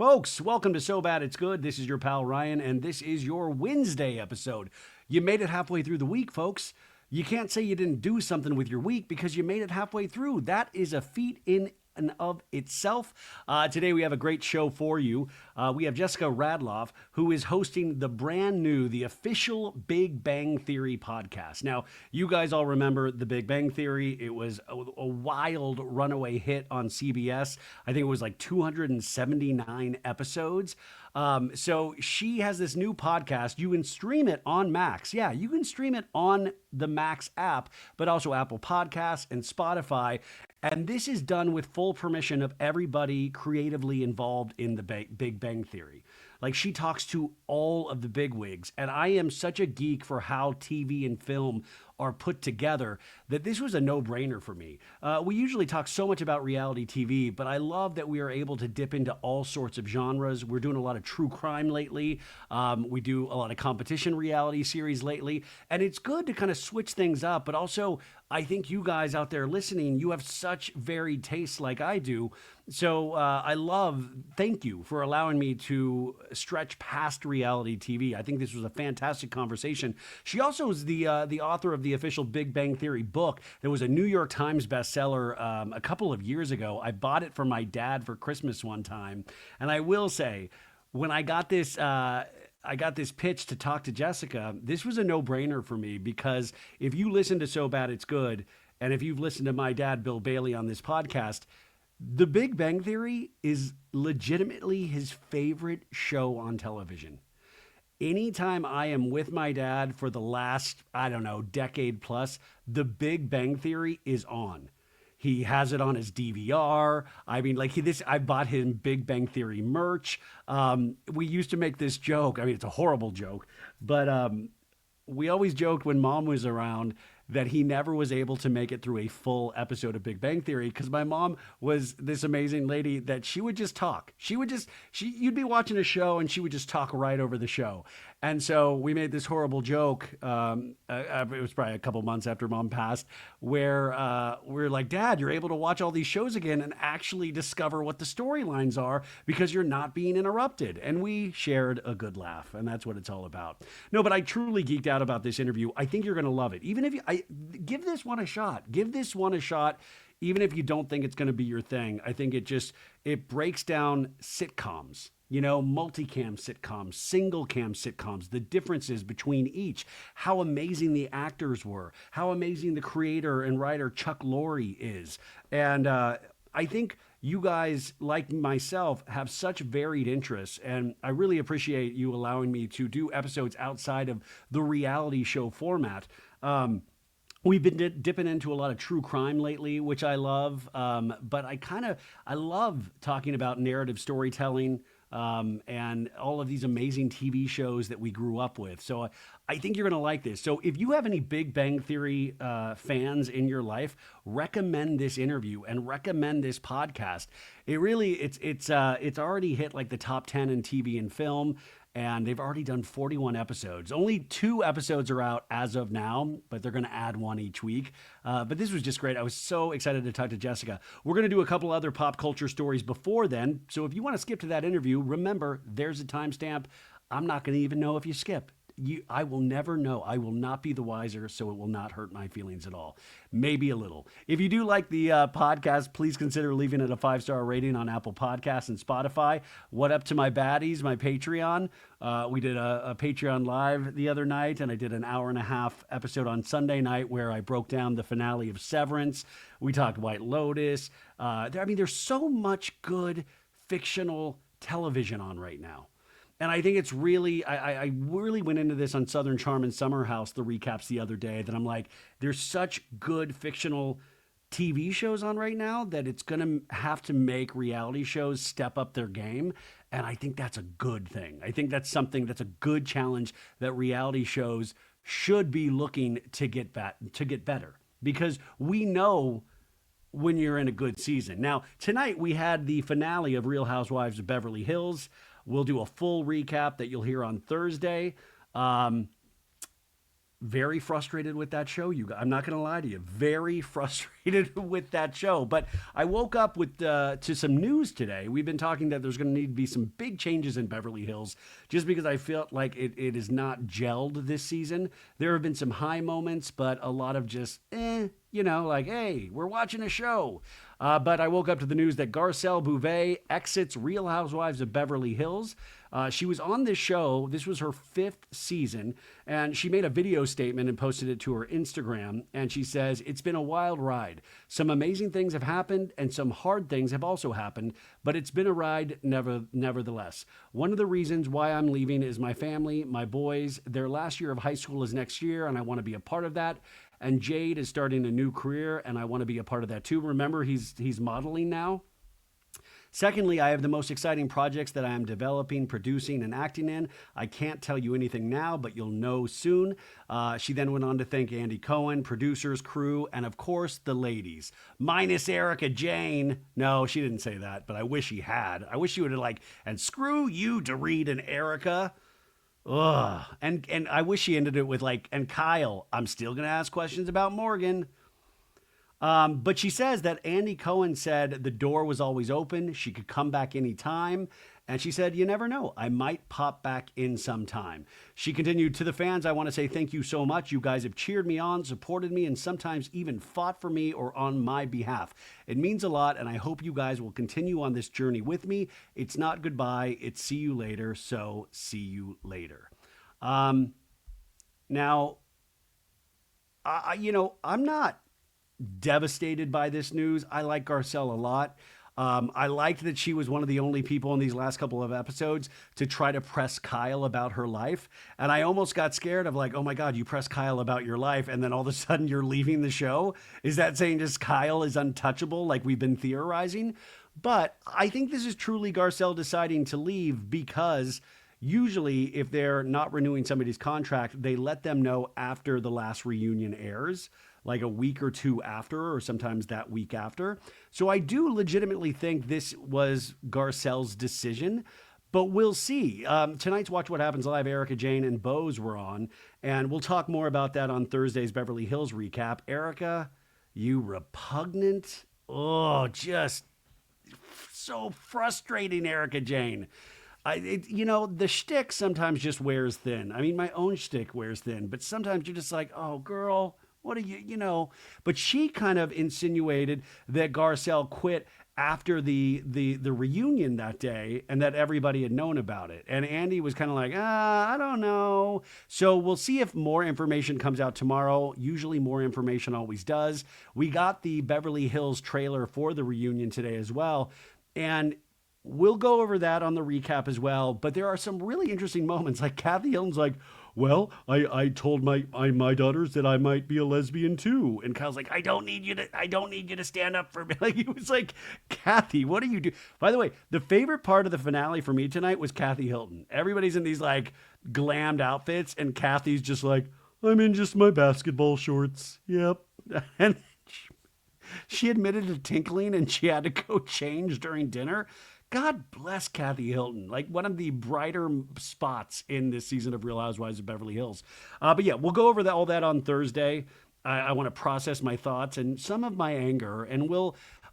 Folks, welcome to So Bad It's Good. This is your pal Ryan, and this is your Wednesday episode. You made it halfway through the week, folks. You can't say you didn't do something with your week because you made it halfway through. That is a feat in and of itself. Today we have a great show for you. We have Jessica Radloff, who is hosting the brand new, the official Big Bang Theory podcast. Now, you guys all remember the Big Bang Theory. It was a wild runaway hit on CBS. I think it was like 279 episodes. So she has this new podcast. You can stream it on Max. Yeah, you can stream it on the Max app, but also Apple Podcasts and Spotify. And this is done with full permission of everybody creatively involved in the Big Bang Theory. Like, she talks to all of the bigwigs, and I am such a geek for how TV and film are put together that this was a no-brainer for me. We usually talk so much about reality TV, but I love that we are able to dip into all sorts of genres. We're doing a lot of true crime lately. We do a lot of competition reality series lately, and it's good to kind of switch things up, but also I think you guys out there listening, you have such varied tastes like I do. So thank you for allowing me to stretch past reality TV. I think this was a fantastic conversation. She also is the author of the official Big Bang Theory book. There was a New York Times bestseller a couple of years ago. I bought it for my dad for Christmas one time. And I will say, when I got this pitch to talk to Jessica, this was a no-brainer for me because if you listen to So Bad It's Good, and if you've listened to my dad, Bill Bailey, on this podcast, The Big Bang Theory is legitimately his favorite show on television. Anytime I am with my dad for the last, decade plus, The Big Bang Theory is on. He has it on his DVR. I bought him Big Bang Theory merch. We used to make this joke. I mean, it's a horrible joke, but we always joked when Mom was around that he never was able to make it through a full episode of Big Bang Theory because my mom was this amazing lady that she would just talk. You'd be watching a show and she would just talk right over the show. And so we made this horrible joke. It was probably a couple months after Mom passed, where we're like, Dad, you're able to watch all these shows again and actually discover what the storylines are because you're not being interrupted. And we shared a good laugh, and that's what it's all about. No, but I truly geeked out about this interview. I think you're going to love it. Even if give this one a shot. Give this one a shot. Even if you don't think it's going to be your thing, I think it breaks down sitcoms. Multicam sitcoms, single cam sitcoms, the differences between each, how amazing the actors were, how amazing the creator and writer Chuck Lorre is. And I think you guys, like myself, have such varied interests, and I really appreciate you allowing me to do episodes outside of the reality show format. We've been dipping into a lot of true crime lately, which I love, but I love talking about narrative storytelling, and all of these amazing TV shows that we grew up with. So I think you're going to like this. So if you have any Big Bang Theory fans in your life, recommend this interview and recommend this podcast. It's already hit like the top 10 in TV and film. And they've already done 41 episodes. Only 2 episodes are out as of now, but they're going to add one each week. But this was just great. I was so excited to talk to Jessica. We're going to do a couple other pop culture stories before then. So if you want to skip to that interview, remember, there's a timestamp. I'm not going to even know if you skip. I will never know. I will not be the wiser, so it will not hurt my feelings at all. Maybe a little. If you do like the podcast, please consider leaving it a 5-star rating on Apple Podcasts and Spotify. What up to my baddies, my Patreon? We did a Patreon live the other night, and I did an hour-and-a-half episode on Sunday night where I broke down the finale of Severance. We talked White Lotus. There's so much good fictional television on right now. And I think it's really, I really went into this on Southern Charm and Summer House, the recaps the other day, that I'm like, there's such good fictional TV shows on right now that it's going to have to make reality shows step up their game. And I think that's a good thing. I think that's a good challenge that reality shows should be looking to get better, because we know when you're in a good season. Now, tonight we had the finale of Real Housewives of Beverly Hills. We'll do a full recap that you'll hear on Thursday. very frustrated with that show. I'm not going to lie to you, very frustrated with that show. But I woke up with to some news today. We've been talking that there's going to need to be some big changes in Beverly Hills, just because I felt like it is not gelled this season. There have been some high moments, but a lot of just like, hey, we're watching a show. But I woke up to the news that Garcelle Beauvais exits Real Housewives of Beverly Hills. She was on this show. This was her 5th season, and she made a video statement and posted it to her Instagram. And she says, "It's been a wild ride. Some amazing things have happened, and some hard things have also happened, but it's been a ride nevertheless. One of the reasons why I'm leaving is my family, my boys. Their last year of high school is next year, and I want to be a part of that. And Jade is starting a new career, and I want to be a part of that too." Remember, he's modeling now. "Secondly, I have the most exciting projects that I am developing, producing, and acting in. I can't tell you anything now, but you'll know soon." She then went on to thank Andy Cohen, producers, crew, and of course, the ladies. Minus Erika Jayne. No, she didn't say that, but I wish she had. I wish she would have and screw you, Dorit and Erika. Ugh. And I wish she ended it with and Kyle, I'm still going to ask questions about Morgan. But she says that Andy Cohen said the door was always open. She could come back anytime. And she said, "You never know. I might pop back in sometime." She continued, "To the fans, I want to say thank you so much. You guys have cheered me on, supported me, and sometimes even fought for me or on my behalf. It means a lot, and I hope you guys will continue on this journey with me. It's not goodbye. It's see you later. So see you later." Now, I'm not devastated by this news. I like Garcelle a lot. I liked that she was one of the only people in these last couple of episodes to try to press Kyle about her life. And I almost got scared of oh my God, you press Kyle about your life, and then all of a sudden you're leaving the show. Is that saying just Kyle is untouchable like we've been theorizing? But I think this is truly Garcelle deciding to leave, because usually if they're not renewing somebody's contract, they let them know after the last reunion airs, like a week or two after, or sometimes that week after. So I do legitimately think this was Garcelle's decision, but we'll see. Tonight's Watch What Happens Live, Erika, Jayne, and Bose were on, and we'll talk more about that on Thursday's Beverly Hills recap. Erika, you repugnant. Oh, just so frustrating, Erika Jayne. The shtick sometimes just wears thin. I mean, my own shtick wears thin, but sometimes you're just like, oh, girl, what are you. But she kind of insinuated that Garcelle quit after the reunion that day, and that everybody had known about it. And Andy was kind of like, I don't know. So we'll see if more information comes out tomorrow. Usually more information always does. We got the Beverly Hills trailer for the reunion today as well. And we'll go over that on the recap as well. But there are some really interesting moments. Like Kathy Hilton's like, well, I told my daughters that I might be a lesbian too. And Kyle's like, I don't need you to stand up for me. He was like, Kathy, what do you do? By the way, the favorite part of the finale for me tonight was Kathy Hilton. Everybody's in these glammed outfits, and Kathy's just like, I'm in just my basketball shorts. Yep. And she admitted to tinkling, and she had to go change during dinner. God bless Kathy Hilton, one of the brighter spots in this season of Real Housewives of Beverly Hills. But yeah, we'll go over all that on Thursday. I want to process my thoughts and some of my anger. And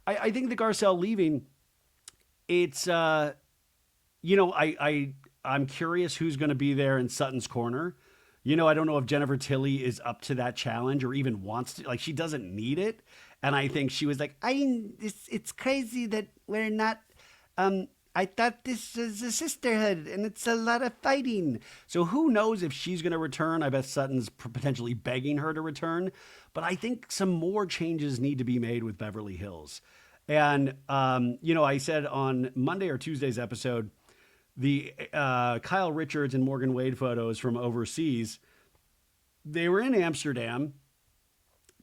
I think the Garcelle leaving, it's, I'm curious who's going to be there in Sutton's corner. I don't know if Jennifer Tilly is up to that challenge or even wants to. She doesn't need it. And I think she was like, it's crazy that we're not. I thought this is a sisterhood, and it's a lot of fighting. So who knows if she's going to return? I bet Sutton's potentially begging her to return. But I think some more changes need to be made with Beverly Hills. And, I said on Monday or Tuesday's episode, the Kyle Richards and Morgan Wade photos from overseas, they were in Amsterdam,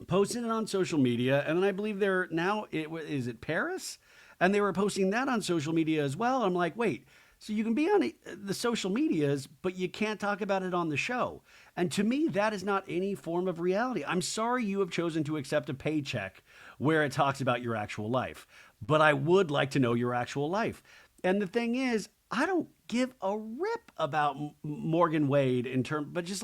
posted it on social media, and then I believe they're now, is it Paris? And they were posting that on social media as well. I'm like, wait, so you can be on the social medias, but you can't talk about it on the show. And to me, that is not any form of reality. I'm sorry you have chosen to accept a paycheck where it talks about your actual life, but I would like to know your actual life. And the thing is, I don't give a rip about Morgan Wade but just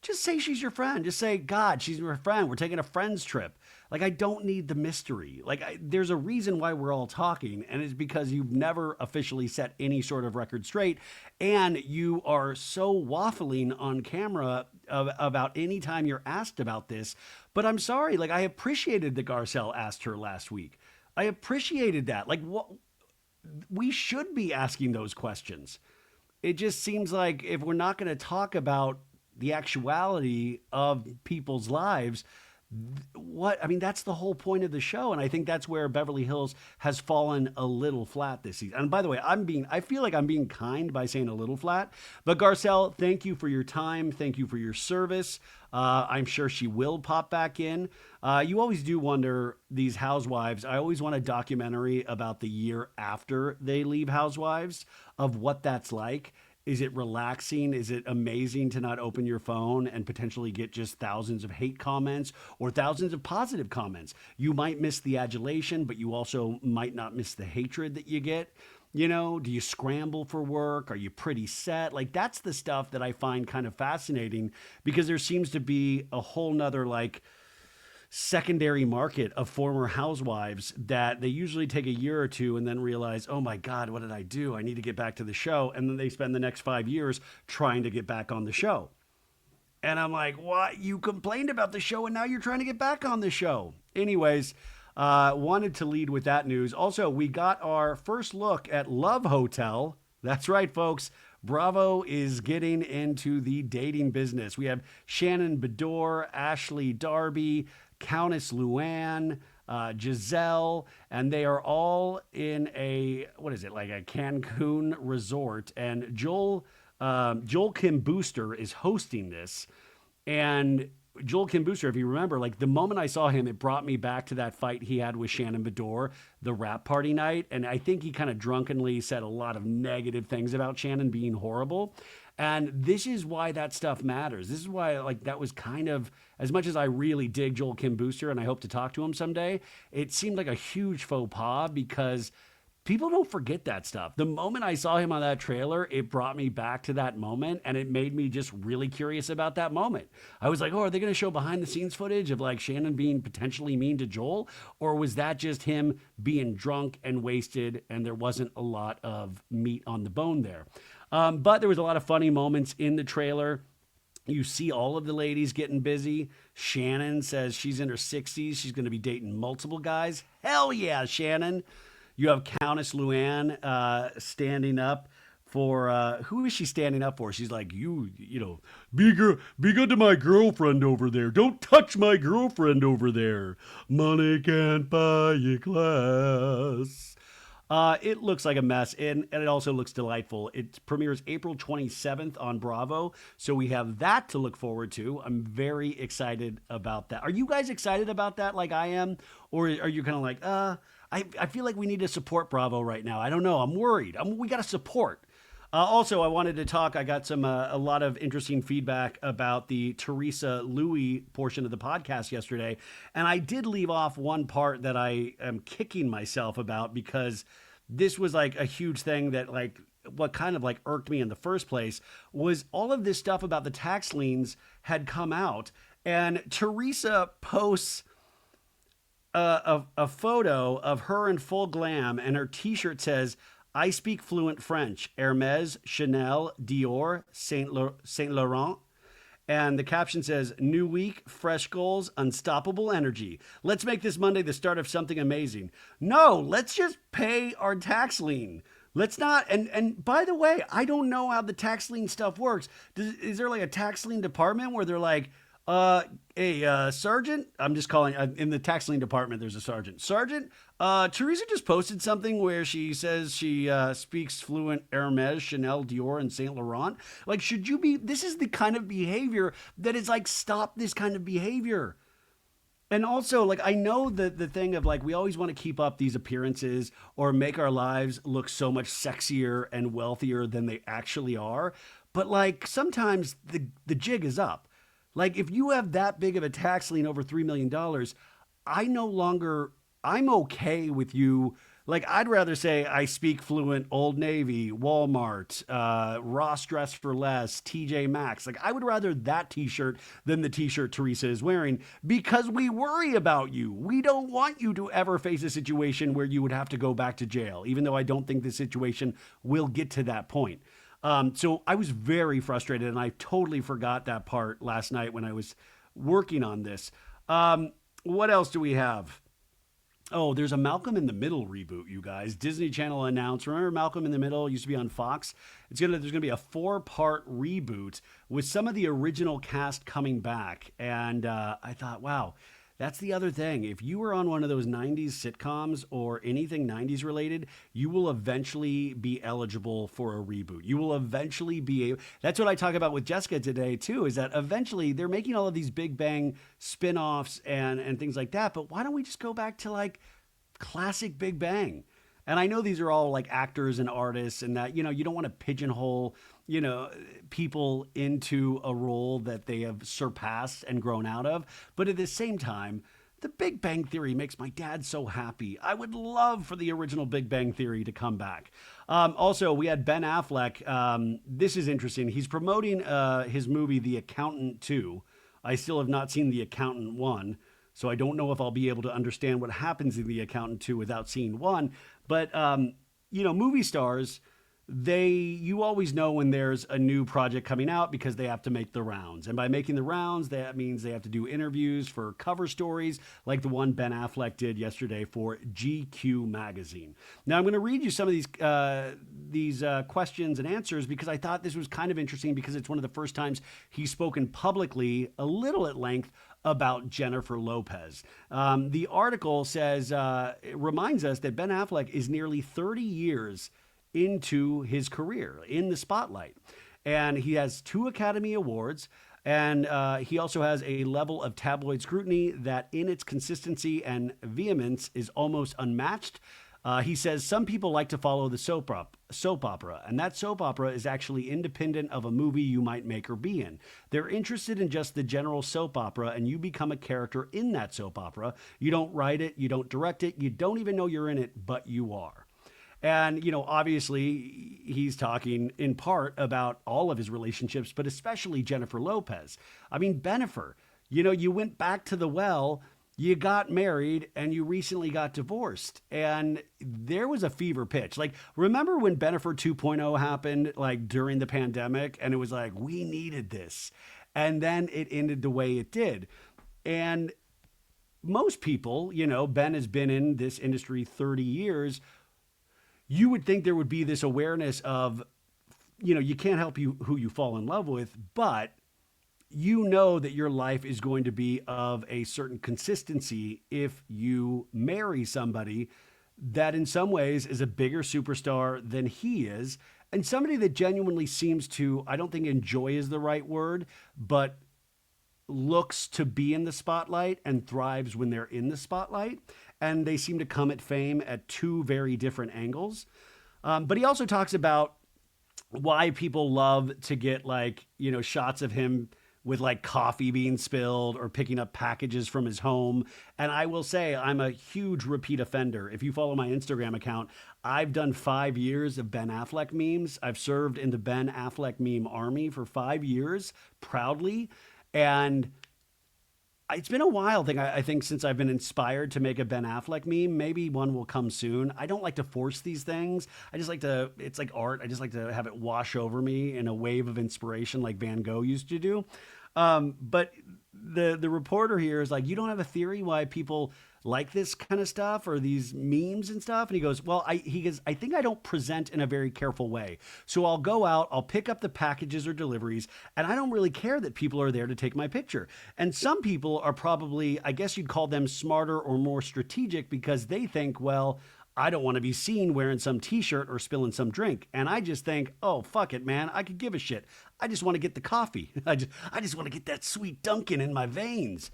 just say she's your friend. Just say, God, she's your friend. We're taking a friend's trip. Like, I don't need the mystery. Like, there's a reason why we're all talking, and it's because you've never officially set any sort of record straight, and you are so waffling on camera about any time you're asked about this. But I'm sorry, like, I appreciated that Garcelle asked her last week. I appreciated that. Like, what we should be asking those questions. It just seems like if we're not going to talk about the actuality of people's lives, that's the whole point of the show. And I think that's where Beverly Hills has fallen a little flat this season. And by the way, I feel like I'm being kind by saying a little flat, but Garcelle, thank you for your time. Thank you for your service. I'm sure she will pop back in. You always do wonder, these Housewives, I always want a documentary about the year after they leave Housewives, of what that's like. Is it relaxing? Is it amazing to not open your phone and potentially get just thousands of hate comments or thousands of positive comments? You might miss the adulation, but you also might not miss the hatred that you get. You know, do you scramble for work? Are you pretty set? Like, that's the stuff that I find kind of fascinating, because there seems to be a whole nother, like, secondary market of former housewives that they usually take a year or two and then realize, oh my God, what did I do? I need to get back to the show. And then they spend the next 5 years trying to get back on the show. And I'm like, what? You complained about the show and now you're trying to get back on the show. Anyways, wanted to lead with that news. Also, we got our first look at Love Hotel. That's right, folks. Bravo is getting into the dating business. We have Shannon Beador, Ashley Darby, Countess Luann, Giselle, and they are all in like a Cancun resort. And Joel Kim Booster is hosting this. And Joel Kim Booster, if you remember, like, the moment I saw him, it brought me back to that fight he had with Shannon Beador, the rap party night. And I think he kind of drunkenly said a lot of negative things about Shannon being horrible. And this is why that stuff matters. This is why, like, that was kind of, as much as I really dig Joel Kim Booster and I hope to talk to him someday, it seemed like a huge faux pas, because people don't forget that stuff. The moment I saw him on that trailer, it brought me back to that moment, and it made me just really curious about that moment. I was like, oh, are they going to show behind the scenes footage of, like, Shannon being potentially mean to Joel? Or was that just him being drunk and wasted and there wasn't a lot of meat on the bone there? But there was a lot of funny moments in the trailer. You see all of the ladies getting busy. Shannon says she's in her 60s. She's going to be dating multiple guys. Hell yeah, Shannon. You have Countess Luann standing up for, who is she standing up for? She's like, you know, be good to my girlfriend over there. Don't touch my girlfriend over there. Money can't buy you class. It looks like a mess, and it also looks delightful. It premieres April 27th on Bravo, so we have that to look forward to. I'm very excited about that. Are you guys excited about that like I am? Or are you kind of like, I feel like we need to support Bravo right now. I don't know. I'm worried. We got to support. Also, I wanted to talk. I got a lot of interesting feedback about the Teresa Louis portion of the podcast yesterday. And I did leave off one part that I am kicking myself about, because this was like a huge thing that, like, what kind of like irked me in the first place was all of this stuff about the tax liens had come out. And Teresa posts a photo of her in full glam, and her t-shirt says, I speak fluent French, Hermes, Chanel, Dior, Saint Laurent. And the caption says, new week, fresh goals, unstoppable energy. Let's make this Monday the start of something amazing. No, let's just pay our tax lien. Let's not. And by the way, I don't know how the tax lien stuff works. Is there like a tax lien department where they're like, hey, Sergeant, I'm just calling, in the tax lien department, there's a sergeant. Sergeant, Teresa just posted something where she says she speaks fluent Hermes, Chanel, Dior, and Saint Laurent. Like, should you be, this is the kind of behavior that is like, stop this kind of behavior. And also, like, I know that the thing of, like, we always want to keep up these appearances or make our lives look so much sexier and wealthier than they actually are. But, like, sometimes the jig is up. Like, if you have that big of a tax lien over $3 million, I'm okay with you Like, I'd rather say I speak fluent Old Navy, Walmart, Ross Dress for Less, TJ Maxx. Like, I would rather that t shirt than the t shirt Teresa is wearing because we worry about you. We don't want you to ever face a situation where you would have to go back to jail, even though I don't think the situation will get to that point. So I was very frustrated and I totally forgot that part last night when I was working on this. What else do we have? Oh, there's a Malcolm in the Middle reboot, you guys. Disney Channel announced. Remember Malcolm in the Middle? It used to be on Fox. There's gonna be a 4-part reboot with some of the original cast coming back. And I thought, wow, that's the other thing. If you were on one of those 90s sitcoms or anything 90s related, you will eventually be eligible for a reboot. You will eventually be able. That's what I talk about with Jessica today too, is that eventually they're making all of these Big Bang spin-offs and things like that. But why don't we just go back to like classic Big Bang? And I know these are all like actors and artists and that, you don't want to pigeonhole, people into a role that they have surpassed and grown out of. But at the same time, the Big Bang Theory makes my dad so happy. I would love for the original Big Bang Theory to come back. Also, we had Ben Affleck. This is interesting. He's promoting his movie, The Accountant 2. I still have not seen The Accountant 1. So I don't know if I'll be able to understand what happens in The Accountant 2 without seeing 1. But, movie stars, you always know when there's a new project coming out because they have to make the rounds. And by making the rounds, that means they have to do interviews for cover stories like the one Ben Affleck did yesterday for GQ magazine. Now I'm going to read you some of these questions and answers because I thought this was kind of interesting because it's one of the first times he's spoken publicly a little at length about Jennifer Lopez. The article says, it reminds us that Ben Affleck is nearly 30 years into his career in the spotlight. And he has 2 Academy Awards. And he also has a level of tabloid scrutiny that in its consistency and vehemence is almost unmatched. He says some people like to follow the soap opera, and that soap opera is actually independent of a movie you might make or be in. They're interested in just the general soap opera, and you become a character in that soap opera. You don't write it, you don't direct it, you don't even know you're in it, but you are. And, obviously he's talking in part about all of his relationships, but especially Jennifer Lopez. I mean, Bennifer, you went back to the well, you got married, and you recently got divorced. And there was a fever pitch. Like, remember when Bennifer 2.0 happened, like during the pandemic, and it was like, we needed this. And then it ended the way it did. And most people, Ben has been in this industry 30 years. You would think there would be this awareness of, you can't help who you fall in love with, but you know that your life is going to be of a certain consistency if you marry somebody that in some ways is a bigger superstar than he is, and somebody that genuinely seems to, I don't think enjoy is the right word, but looks to be in the spotlight and thrives when they're in the spotlight. And they seem to come at fame at 2 very different angles. But he also talks about why people love to get shots of him with like coffee being spilled or picking up packages from his home. And I will say I'm a huge repeat offender. If you follow my Instagram account, I've done 5 years of Ben Affleck memes. I've served in the Ben Affleck meme army for 5 years, proudly. And it's been a while I think since I've been inspired to make a Ben Affleck meme. Maybe one will come soon. I don't like to force these things. It's like art. I just like to have it wash over me in a wave of inspiration like Van Gogh used to do. But the reporter here is like, you don't have a theory why people like this kind of stuff or these memes and stuff? And he goes, well, I think I don't present in a very careful way. So I'll go out, I'll pick up the packages or deliveries, and I don't really care that people are there to take my picture. And some people are probably, I guess you'd call them smarter or more strategic because they think, well, I don't want to be seen wearing some t-shirt or spilling some drink. And I just think, oh, fuck it, man. I could give a shit. I just want to get the coffee. I just want to get that sweet Dunkin' in my veins.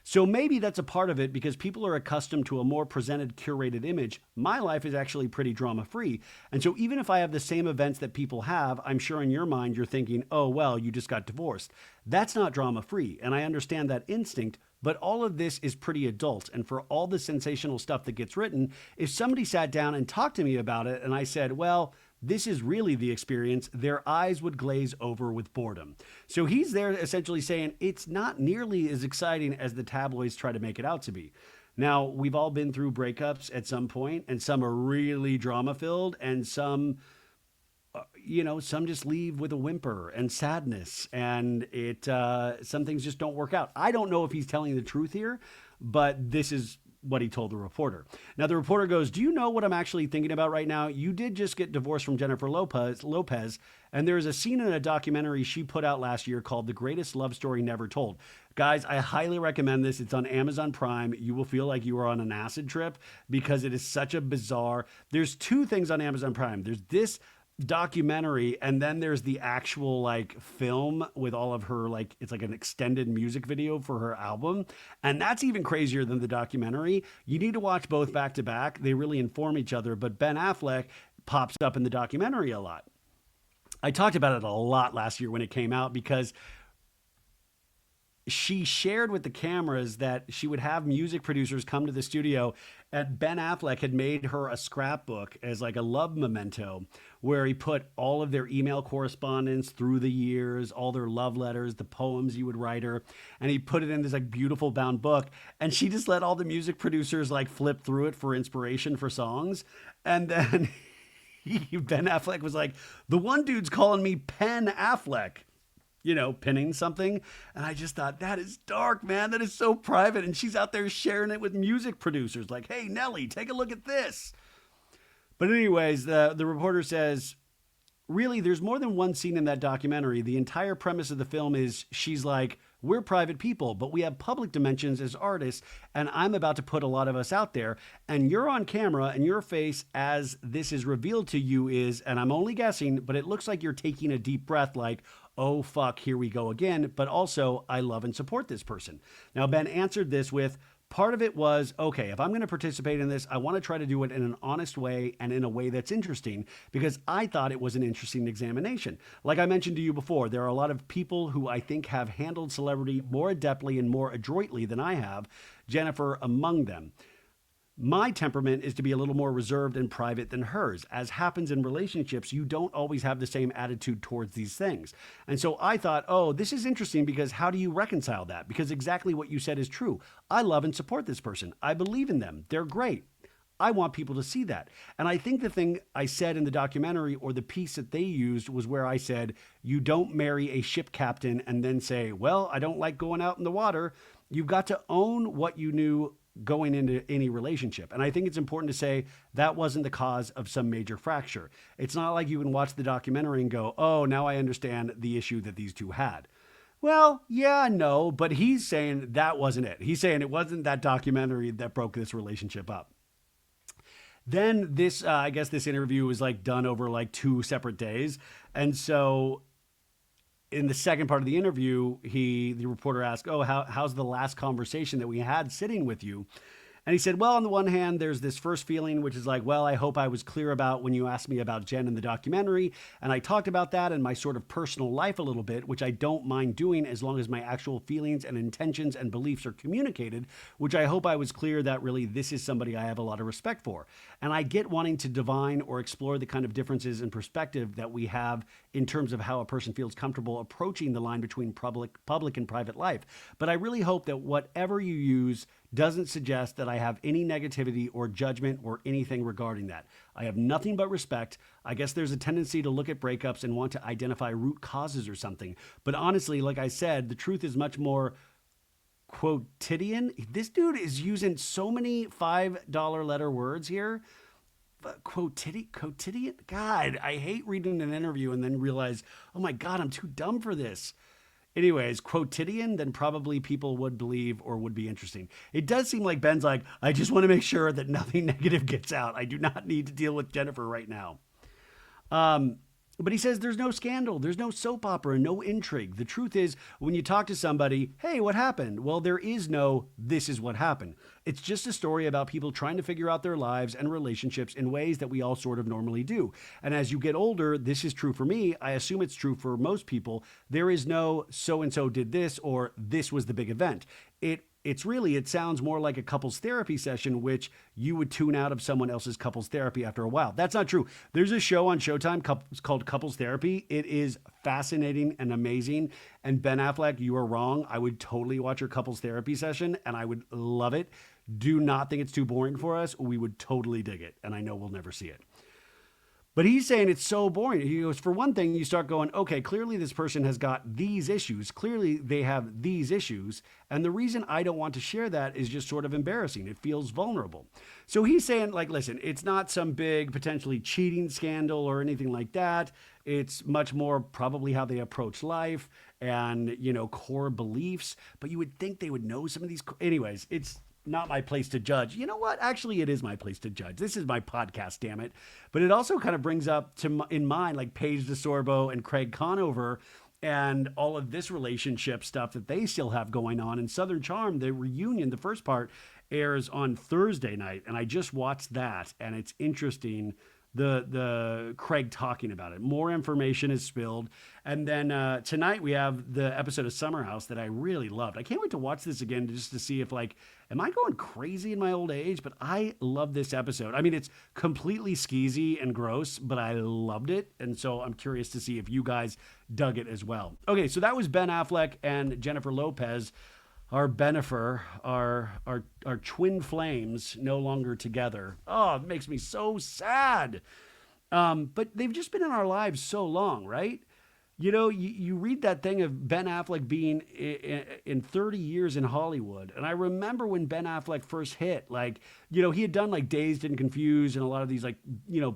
So maybe that's a part of it because people are accustomed to a more presented, curated image. My life is actually pretty drama free. And so even if I have the same events that people have, I'm sure in your mind you're thinking, oh, well, you just got divorced. That's not drama free. And I understand that instinct. But all of this is pretty adult. And for all the sensational stuff that gets written, if somebody sat down and talked to me about it and I said, well, this is really the experience, their eyes would glaze over with boredom. So he's there essentially saying it's not nearly as exciting as the tabloids try to make it out to be. Now, we've all been through breakups at some point, and some are really drama filled, and some some just leave with a whimper and sadness, and some things just don't work out. I don't know if he's telling the truth here, but this is what he told the reporter. Now, the reporter goes, do you know what I'm actually thinking about right now? You did just get divorced from Jennifer Lopez, and there's a scene in a documentary she put out last year called The Greatest Love Story Never Told. Guys, I highly recommend this. It's on Amazon Prime. You will feel like you are on an acid trip because it is such a bizarre... There's two things on Amazon Prime. There's this documentary, and then there's the actual like film with all of her, like it's like an extended music video for her album, and that's even crazier than the documentary. You need to watch both back to back. They really inform each other, but Ben Affleck pops up in the documentary a lot. I talked about it a lot last year when it came out because she shared with the cameras that she would have music producers come to the studio, and Ben Affleck had made her a scrapbook as like a love memento where he put all of their email correspondence through the years, all their love letters, the poems he would write her, and he put it in this like beautiful bound book. And she just let all the music producers like flip through it for inspiration for songs. And then Ben Affleck was like, the one dude's calling me Pen Affleck, pinning something. And I just thought, that is dark, man. That is so private. And she's out there sharing it with music producers like, hey, Nelly, take a look at this. But anyways, the reporter says, really, there's more than one scene in that documentary. The entire premise of the film is she's like, we're private people, but we have public dimensions as artists, and I'm about to put a lot of us out there, and you're on camera, and your face as this is revealed to you is, and I'm only guessing, but it looks like you're taking a deep breath like, oh, fuck, here we go again, but also, I love and support this person. Now, Ben answered this with, part of it was, okay, if I'm going to participate in this, I want to try to do it in an honest way and in a way that's interesting because I thought it was an interesting examination. Like I mentioned to you before, there are a lot of people who I think have handled celebrity more adeptly and more adroitly than I have, Jennifer among them. My temperament is to be a little more reserved and private than hers. As happens in relationships, you don't always have the same attitude towards these things. And so I thought, oh, this is interesting because how do you reconcile that? Because exactly what you said is true. I love and support this person. I believe in them. They're great. I want people to see that. And I think the thing I said in the documentary or the piece that they used was where I said, you don't marry a ship captain and then say, well, I don't like going out in the water. You've got to own what you knew going into any relationship. And I think it's important to say that wasn't the cause of some major fracture. It's not like you can watch the documentary and go, oh, now I understand the issue that these two had. Well, yeah, no, but he's saying that wasn't it. He's saying it wasn't that documentary that broke this relationship up. Then this, I guess this interview was like done over like 2 separate days. And so in the second part of the interview, the reporter asked, oh, how's the last conversation that we had sitting with you? And he said, well, on the one hand, there's this first feeling, which is like, well, I hope I was clear about when you asked me about Jen in the documentary. And I talked about that in my sort of personal life a little bit, which I don't mind doing as long as my actual feelings and intentions and beliefs are communicated, which I hope I was clear that really this is somebody I have a lot of respect for. And I get wanting to divine or explore the kind of differences in perspective that we have in terms of how a person feels comfortable approaching the line between public and private life. But I really hope that whatever you use doesn't suggest that I have any negativity or judgment or anything regarding that. I have nothing but respect. I guess there's a tendency to look at breakups and want to identify root causes or something. But honestly, like I said, the truth is much more quotidian. This dude is using so many $5 letter words here. Quotidian? God, I hate reading an interview and then realize, oh my God, I'm too dumb for this. Anyways, quotidian, then probably people would believe or would be interesting. It does seem like Ben's like, I just want to make sure that nothing negative gets out. I do not need to deal with Jennifer right now. But he says there's no scandal, there's no soap opera, no intrigue. The truth is, when you talk to somebody, hey, what happened? Well, there is no, this is what happened. It's just a story about people trying to figure out their lives and relationships in ways that we all sort of normally do. And as you get older, this is true for me. I assume it's true for most people. There is no so-and-so did this or this was the big event. It sounds more like a couples therapy session, which you would tune out of someone else's couples therapy after a while. That's not true. There's a show on Showtime called Couples Therapy. It is fascinating and amazing. And Ben Affleck, you are wrong. I would totally watch your couples therapy session and I would love it. Do not think it's too boring for us. We would totally dig it. And I know we'll never see it. But he's saying it's so boring. He goes, for one thing, you start going, okay, clearly this person has got these issues. Clearly they have these issues. And the reason I don't want to share that is just sort of embarrassing. It feels vulnerable. So he's saying, like, listen, it's not some big potentially cheating scandal or anything like that. It's much more probably how they approach life and, core beliefs. But you would think they would know some of these. Anyways, it's not my place to judge. You know what? Actually, it is my place to judge. This is my podcast, damn it. But it also kind of brings up in mind like Paige DeSorbo and Craig Conover and all of this relationship stuff that they still have going on. In Southern Charm, the reunion, the first part, airs on Thursday night. And I just watched that, and it's interesting. The Craig talking about it. More information is spilled. And then tonight we have the episode of Summer House that I really loved. I can't wait to watch this again just to see if am I going crazy in my old age? But I love this episode. I mean, it's completely skeezy and gross, but I loved it. And so I'm curious to see if you guys dug it as well. Okay, so that was Ben Affleck and Jennifer Lopez. Our Benifer, our twin flames, no longer together. Oh, it makes me so sad. But they've just been in our lives so long, right? You read that thing of Ben Affleck being in 30 years in Hollywood. And I remember when Ben Affleck first hit, he had done Dazed and Confused and a lot of these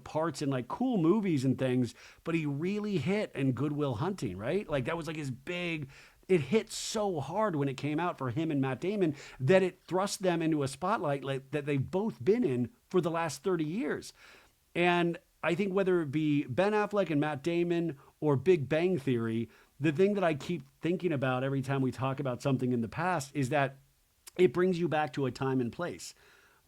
parts in cool movies and things, but he really hit in Good Will Hunting, right? That was his big. It hit so hard when it came out for him and Matt Damon that it thrust them into a spotlight that they've both been in for the last 30 years. And I think whether it be Ben Affleck and Matt Damon or Big Bang Theory, the thing that I keep thinking about every time we talk about something in the past is that it brings you back to a time and place.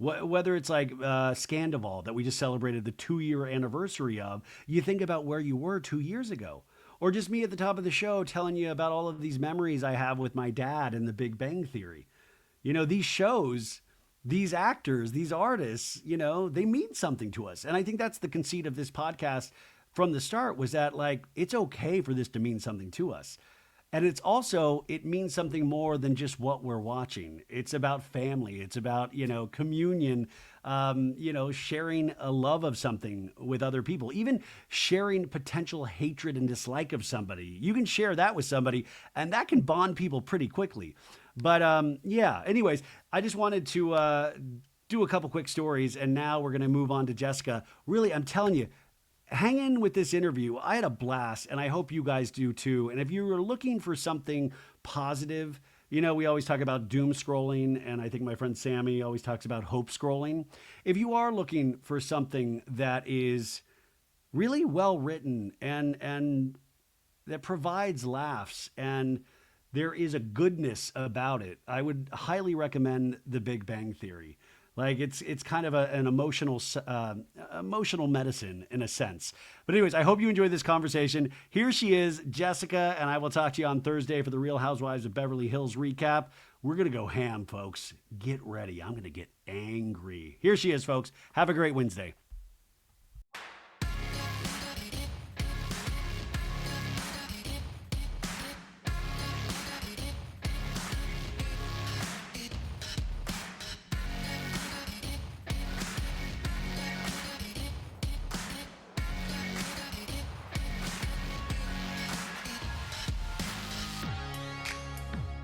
Whether it's Scandival that we just celebrated the 2-year anniversary of, you think about where you were 2 years ago. Or just me at the top of the show telling you about all of these memories I have with my dad and the Big Bang Theory. These shows, these actors, these artists, they mean something to us. And I think that's the conceit of this podcast from the start was that it's okay for this to mean something to us. And it means something more than just what we're watching. It's about family. It's about, communion, sharing a love of something with other people, even sharing potential hatred and dislike of somebody. You can share that with somebody and that can bond people pretty quickly. But anyways, I just wanted to do a couple quick stories and now we're going to move on to Jessica. Really, I'm telling you, hang in with this interview. I had a blast, and I hope you guys do too. And if you were looking for something positive, we always talk about doom scrolling, and I think my friend Sammy always talks about hope scrolling. If you are looking for something that is really well written and that provides laughs and there is a goodness about it, I would highly recommend The Big Bang Theory. It's kind of an emotional medicine in a sense. But anyways, I hope you enjoyed this conversation. Here she is, Jessica, and I will talk to you on Thursday for the Real Housewives of Beverly Hills recap. We're going to go ham, folks. Get ready. I'm going to get angry. Here she is, folks. Have a great Wednesday.